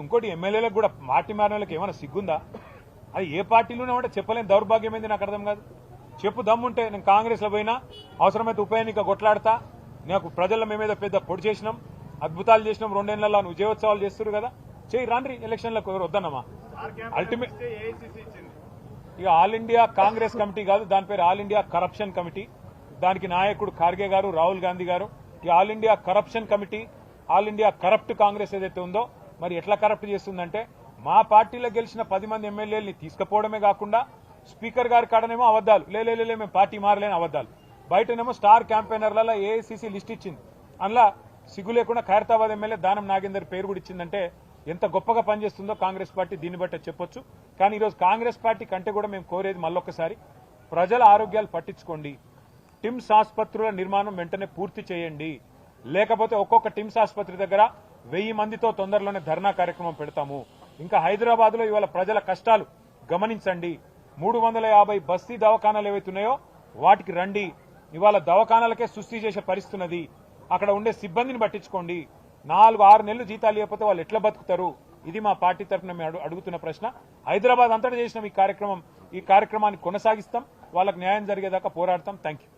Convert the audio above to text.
ఇంకోటి ఎమ్మెల్యేలకు కూడా పార్టీ మారిన వాళ్ళకి ఏమైనా సిగ్గుందా? అది ఏ పార్టీలోనే ఉంటే చెప్పలేని దౌర్భాగ్యం ఏంది నాకు అర్థం కాదు. చెప్పు దమ్ముంటే నేను కాంగ్రెస్ లో పోయినా అవసరమైతే ఉప ఎన్నిక కొట్లాడతా, నాకు ప్రజల మేమేదో పెద్ద పొడి చేసినాం, అద్భుతాలు చేసినాం, 2 ఏళ్లలో విజయోత్సవాలు చేస్తారు కదా, చేయి రాండ్రి ఎలక్షన్లకు. ఎవరు వద్దన్నమా? అల్టిమేట్ ఇక ఆల్ ఇండియా కాంగ్రెస్ కమిటీ కాదు, దాని పేరు ఆల్ ఇండియా కరప్షన్ కమిటీ. దానికి నాయకుడు ఖార్గే గారు, రాహుల్ గాంధీ గారు. ఈ all India corruption committee, all India corrupt Congress ఏదైతే ఉందో మరి ఎట్లా కరప్ట్ చేస్తుందంటే, మా పార్టీలో గెలిచిన 10 మంది ఎమ్మెల్యేలని తీసుకుపోవడమే కాకుండా స్పీకర్ గారి కాడనేమో అబద్దాలు, లేలే మేము పార్టీ మారలేని అబద్దాలు, బయటనేమో స్టార్ క్యాంపెయినర్లలో ఏఐసీసీ లిస్ట్ ఇచ్చింది, అందులో సిగ్గు లేకుండా ఖైరతాబాద్ ఎమ్మెల్యే దానం నాగేందర్ పేరు కూడా ఇచ్చిందంటే ఎంత గొప్పగా పనిచేస్తుందో కాంగ్రెస్ పార్టీ దీన్ని బట్టే చెప్పొచ్చు. కానీ ఈరోజు కాంగ్రెస్ పార్టీ కంటే కూడా మేము కోరేది మళ్ళొక్కసారి, ప్రజల ఆరోగ్యాలు పట్టించుకోండి, టిమ్స్ ఆసుపత్రుల నిర్మాణం వెంటనే పూర్తి చేయండి, లేకపోతే ఒక్కొక్క టిమ్స్ ఆసుపత్రి దగ్గర 1000 మందితో తొందరలోనే ధర్నా కార్యక్రమం పెడతాము. ఇంకా హైదరాబాద్ లో ఇవాళ ప్రజల కష్టాలు గమనించండి. 350 బస్తీ దవాఖానాలు ఏవైతున్నాయో వాటికి రండి. ఇవాళ దవాఖానాలకే సుస్థి చేసే పరిస్థితి ఉన్నది. అక్కడ ఉండే సిబ్బందిని పట్టించుకోండి. 4-6 నెలలు జీతాలు ఇవ్వకపోతే వాళ్ళు ఎట్లా బతుకుతారు? ఇది మా పార్టీ తరఫున మేము అడుగుతున్న ప్రశ్న. హైదరాబాద్ అంతటా చేసిన ఈ కార్యక్రమాన్ని కొనసాగిస్తాం, వాళ్ళకి న్యాయం జరిగేదాకా పోరాడతాం. Thank you.